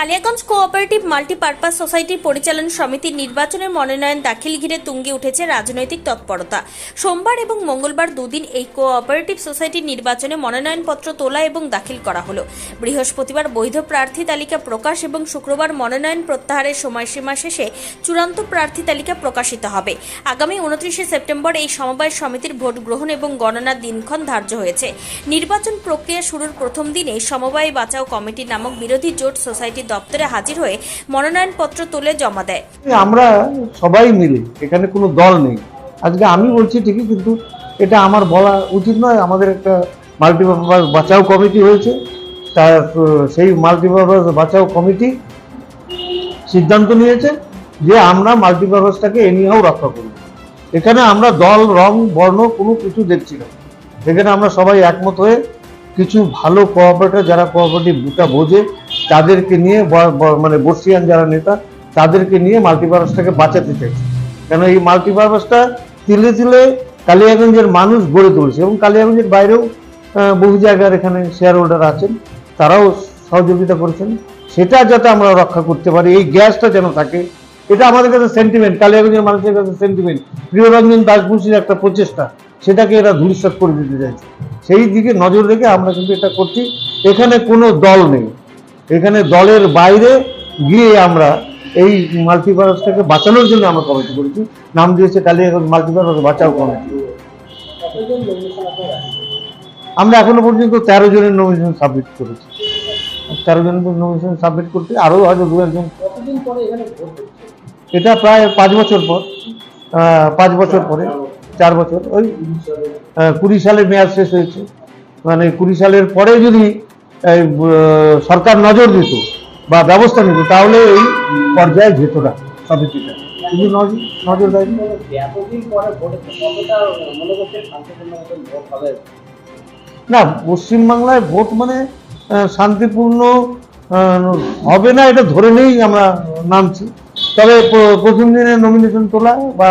Kaliaganj cooperative multipurpose সোসাইটির পরিচালন সমিতির নির্বাচনের মনোনয়ন দাখিল ঘিরে তুঙ্গে উঠেছে রাজনৈতিক তৎপরতা। সোমবার এবং মঙ্গলবার দুদিন এই কোঅপারেটিভ সোসাইটির নির্বাচনে মনোনয়নপত্র তোলা এবং দাখিল করা হলো। বৃহস্পতিবার বৈধ প্রার্থী তালিকা প্রকাশ এবং শুক্রবার মনোনয়ন প্রত্যাহারের সময়সীমা শেষে চূড়ান্ত প্রার্থী তালিকা প্রকাশিত হবে। আগামী 29 সেপ্টেম্বর এই সমবায় সমিতির ভোট গ্রহণ এবং গণনার দিনক্ষণ ধার্য হয়েছে। নির্বাচন প্রক্রিয়া শুরুর প্রথম দিনে সমবায় বাঁচাও কমিটি নামক বিরোধী জোট সোসাইটি দপ্তরে হাজির হয়ে মনোনয়নপত্র তুলে জমা দেয়। আমরা সবাই মিলে, এখানে কোনো দল নেই। আজকে আমি বলছি ঠিকই, কিন্তু এটা আমার বলা উচিত নয়। আমাদের একটা মাল্টিপারপাস বাঁচাও কমিটি হয়েছে, তার সেই মাল্টিপারপাস বাঁচাও কমিটি সিদ্ধান্ত নিয়েছে যে আমরা মাল্টিপারপাসটাকে এনিহাও রক্ষা করব। এখানে আমরা দল, রং, বর্ণ কোনো কিছু দেখছি না। এখানে আমরা সবাই একমত হয়ে কিছু ভালো কোঅপারেটর, যারা কোঅপারেটিভটা বোঝে, তাদেরকে নিয়ে, মানে বর্ষিয়ান যারা নেতা, তাদেরকে নিয়ে মাল্টিপারপাসটাকে বাঁচাতে চাইছে। কেন এই মাল্টিপারপাসটা তিলে তিলে কালিয়াগঞ্জের মানুষ গড়ে তুলছে, এবং কালিয়াগঞ্জের বাইরেও বহু জায়গার এখানে শেয়ার হোল্ডার আছেন, তারাও সহযোগিতা করেছেন। সেটা যাতে আমরা রক্ষা করতে পারি, এই গ্যাসটা যেন থাকে, এটা আমাদের কাছে সেন্টিমেন্ট, কালিয়াগঞ্জের মানুষের কাছে সেন্টিমেন্ট। প্রিয়রঞ্জন দাসবংশীর একটা প্রচেষ্টা, সেটাকে এরা ধূলিসাৎ করে দিতে চাইছে। সেই দিকে নজর রেখে আমরা কিন্তু এটা করছি। এখানে কোনো দল নেই, এখানে দলের বাইরে গিয়ে আমরা এই মাল্টিপারপাসটাকে বাঁচানোর জন্য আমরা কমিটি করেছি, নাম দিয়েছে কালিয়াগঞ্জ মাল্টিপারপাস বাঁচাও কমিটি। আমরা এখনো পর্যন্ত 13 জনের নমিনেশন সাবমিট করেছি। 13 জনের নমিনেশন সাবমিট করতে আরও হয়তো 2-1 কতদিন পরে এখানে ভোট হচ্ছে? এটা প্রায় 5 বছর পর, 5 বছর পরে, 4 বছর, ওই 20 সালে মেয়াদ শেষ হয়েছে। মানে 20 সালের পরে যদি সরকার নজর দিত বা ব্যবস্থা নিত, তাহলে এই পর্যায়ে যেত না সমিতিটা, কিন্তু নজর দেয়নি। এতদিন পরে ভোট হচ্ছে, কতটা মনে করছে শান্তিপূর্ণ মতন ভোট হবে? না, পশ্চিমবাংলায় ভোট মানে শান্তিপূর্ণ হবে না, এটা ধরে নিয়েই আমরা নামছি। তবে প্রথম দিনে নমিনেশন তোলা বা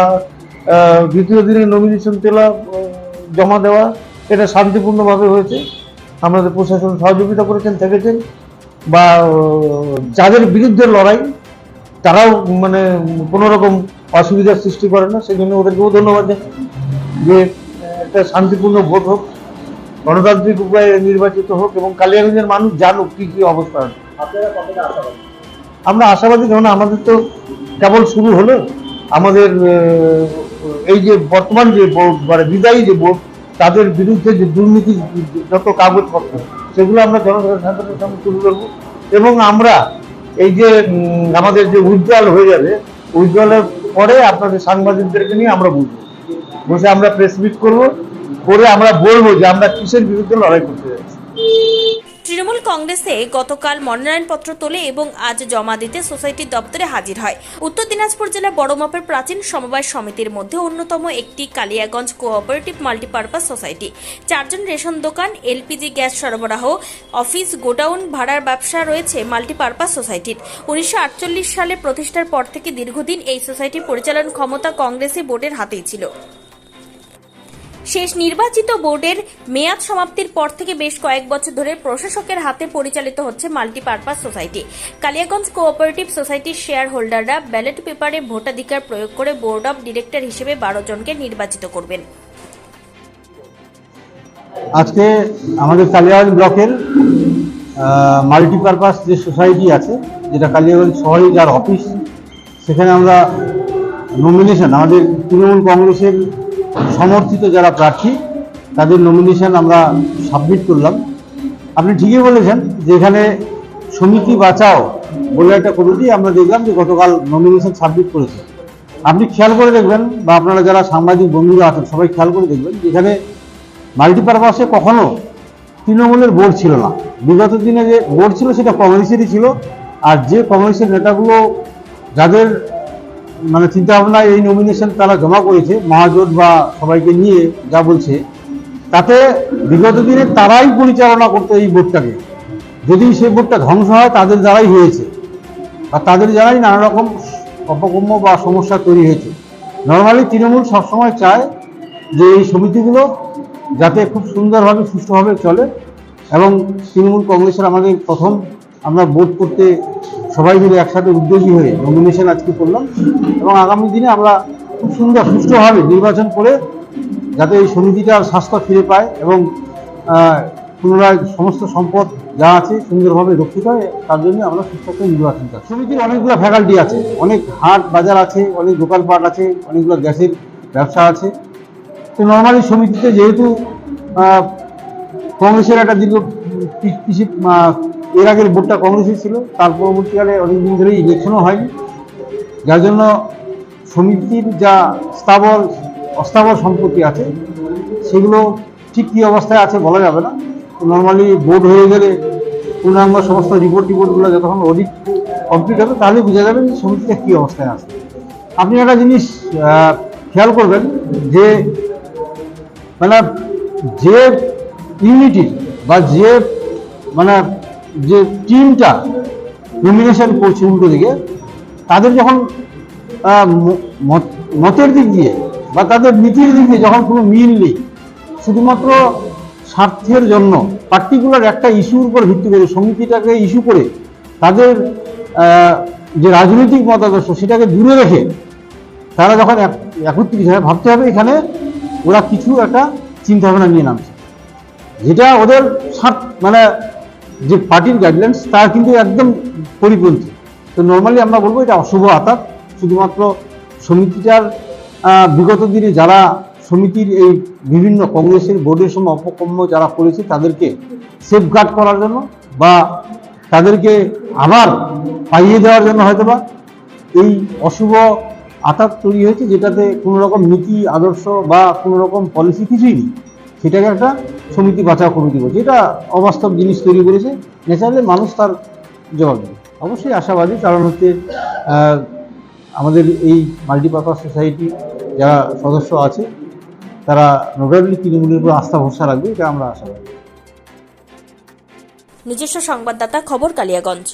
দ্বিতীয় দিনে নমিনেশন তোলা, জমা দেওয়া, এটা শান্তিপূর্ণভাবে হয়েছে। আমাদের প্রশাসন সহযোগিতা করেছেন, থেকেছেন, বা যাদের বিরুদ্ধে লড়াই তারাও মানে কোনো রকম অসুবিধার সৃষ্টি করে না, সেই জন্য ওদেরকেও ধন্যবাদ জানাই যে একটা শান্তিপূর্ণ ভোট হোক, গণতান্ত্রিক উপায়ে নির্বাচিত হোক, এবং কালিয়াগঞ্জের মানুষ জানুক কি কি অবস্থা আছে। আপনারা কতটা আশাবাদী? আমরা আশাবাদী, কারণ আমাদের তো কেবল শুরু হলো। আমাদের এই যে বর্তমান যে বোর্ড, মানে বিদায়ী যে বোর্ড, তাদের বিরুদ্ধে যে দুর্নীতি যত কাগজপত্র, সেগুলো আমরা জনসাধারণের সামনে তুলে ধরবো। এবং আমরা এই যে আমাদের যে উজ্জ্বল হয়ে যাবে, উজ্জ্বলের পরে আপনাদের সাংবাদিকদেরকে নিয়ে আমরা বসে আমরা প্রেস মিট করবো, করে আমরা বলবো যে আমরা কিসের বিরুদ্ধে লড়াই করতে যাচ্ছি। তৃণমূল কংগ্রেসে গতকাল মনোনয়নপত্র তোলে এবং আজ জমা দিতে সোসাইটির দপ্তরে হাজির হয়। উত্তর দিনাজপুর জেলার বড় মাপের প্রাচীন সমবায় সমিতির মধ্যে অন্যতম একটি কালিয়াগঞ্জ কোঅপারেটিভ মাল্টিপারপাস সোসাইটি। 4 জন রেশন দোকান, এলপিজি গ্যাস সরবরাহ, অফিস, গোডাউন ভাড়ার ব্যবসা রয়েছে মাল্টিপারপাস সোসাইটির। 1948 সালে প্রতিষ্ঠার পর থেকে দীর্ঘদিন এই সোসাইটির পরিচালন ক্ষমতা কংগ্রেসি বোর্ডের হাতেই ছিল। শেষ নির্বাচিত বোর্ডের মেয়াদ সমাপ্তির পর থেকে বেশ কয়েক বছর ধরে প্রশাসকের হাতে পরিচালিত হচ্ছে মাল্টিপারপাস সোসাইটি। কালিয়াগঞ্জ কোঅপারেটিভ সোসাইটির শেয়ার হোল্ডাররা ব্যালট পেপারে ভোটাধিকার প্রয়োগ করে বোর্ড অব ডিরেক্টর হিসেবে 12 জনকে নির্বাচিত করবেন। আজকে আমাদের কালিয়াগঞ্জ ব্লকের মাল্টিপারপাস যে সোসাইটি আছে, যেটা কালিয়াগঞ্জ শহরে যার অফিস, সেখানে আমরা নমিনেশন, আমাদের তৃণমূল কংগ্রেসের সমর্থিত যারা প্রার্থী, তাদের নমিনেশন আমরা সাবমিট করলাম। আপনি ঠিকই বলেছেন যে এখানে সমিতি বাঁচাও বলে একটা কমিটি আমরা দেখলাম যে গতকাল নমিনেশন সাবমিট করেছে। আপনি খেয়াল করে দেখবেন, বা আপনারা যারা সাংবাদিক বন্ধুরা আছেন সবাই খেয়াল করে দেখবেন, যেখানে মাল্টিপারপাসে কখনো তৃণমূলের বোর্ড ছিল না। বিগত দিনে যে বোর্ড ছিল সেটা কংগ্রেসেরই ছিল। আর যে কংগ্রেসের নেতাগুলো, যাদের মানে চিন্তাভাবনা এই নমিনেশন তারা জমা করেছে, মহাজোট বা সবাইকে নিয়ে যা বলছে, তাতে বিগত দিনে তারাই পরিচালনা করতো এই বোর্ডটাকে। যদি সেই বোর্ডটা ধ্বংস হয়, তাদের দ্বারাই হয়েছে, আর তাদের দ্বারাই নানা রকম অপকর্ম বা সমস্যা তৈরি হয়েছে। নর্মালি তৃণমূল সবসময় চায় যে এই সমিতিগুলো যাতে খুব সুন্দরভাবে, সুষ্ঠুভাবে চলে, এবং তৃণমূল কংগ্রেসের আমাদের প্রথম আমরা বোর্ড করতে সবাই মিলে একসাথে উদ্যোগী হয়ে নমিনেশন আজকে করলাম এবং আগামী দিনে আমরা খুব সুন্দর সুষ্ঠুভাবে নির্বাচন করে যাতে এই সমিতিটার স্বাস্থ্য ফিরে পায় এবং পুনরায় সমস্ত সম্পদ যা আছে সুন্দরভাবে রক্ষিত হয়, তার জন্য আমরা সুষ্ঠু নির্বাচন করি। সমিতির অনেকগুলো ফ্যাকাল্টি আছে, অনেক হাট বাজার আছে, অনেক দোকানপাট আছে, অনেকগুলো গ্যাসের ব্যবসা আছে। তো নর্মালি সমিতিতে যেহেতু কংগ্রেসের একটা দীর্ঘ এর আগের বোর্ডটা কংগ্রেসের ছিল, তার পরবর্তীকালে অনেকদিন ধরেই ইলেকশনও হয়নি, যার জন্য সমিতির যা অস্থাবর সম্পত্তি আছে সেগুলো ঠিক কী অবস্থায় আছে বলা যাবে না। নর্মালি বোর্ড হয়ে গেলে পূর্ণাঙ্গ সমস্ত রিপোর্টগুলো যতক্ষণ অডিট কমপ্লিট হবে তাহলে বোঝা যাবে যে সমিতিটা কী অবস্থায় আছে। আপনি একটা জিনিস খেয়াল করবেন যে মানে যে ইউনিটির বা যে টিমটা নমিনেশন করছে উল্টো দিকে, তাদের যখন মতের দিক দিয়ে বা তাদের নীতির দিক দিয়ে যখন কোনো মিল নেই, শুধুমাত্র স্বার্থের জন্য পার্টিকুলার একটা ইস্যুর উপর ভিত্তি করে সমিতিটাকে ইস্যু করে তাদের যে রাজনৈতিক মতাদর্শ সেটাকে দূরে রেখে তারা যখন একত্রিত হয়, ভাবতে হবে এখানে ওরা কিছু একটা চিন্তাভাবনা নিয়ে নামছে, যেটা ওদের মানে যে পার্টির গাইডলাইন্স তার কিন্তু একদম পরিপন্থী। তো নর্মালি আমরা বলবো এটা অশুভ আতাত। শুধুমাত্র সমিতিটার বিগত দিনে যারা সমিতির এই বিভিন্ন কংগ্রেসের বোর্ডের সময় অপকর্ম যারা করেছে তাদেরকে সেফগার্ড করার জন্য বা তাদেরকে আবার পাইয়ে দেওয়ার জন্য হয়তোবা এই অশুভ আতাত তৈরি হয়েছে, যেটাতে কোনো রকম নীতি আদর্শ বা কোনো রকম পলিসি কিছুই নেই। সেটাকে একটা সমিতি বাঁচাও কমিটি বলছে, এটা অবাস্তব জিনিস তৈরি করেছে। ন্যাচারালি মানুষ তার জবাব দেবে। অবশ্যই আশাবাদী, কারণ হচ্ছে আমাদের এই মাল্টিপারপাস সোসাইটি যারা সদস্য আছে তারা নোটাবলি তৃণমূলের উপর আস্থা ভরসা রাখবে, এটা আমরা আশাবাদী। নিজস্ব সংবাদদাতা, খবর কালিয়াগঞ্জ।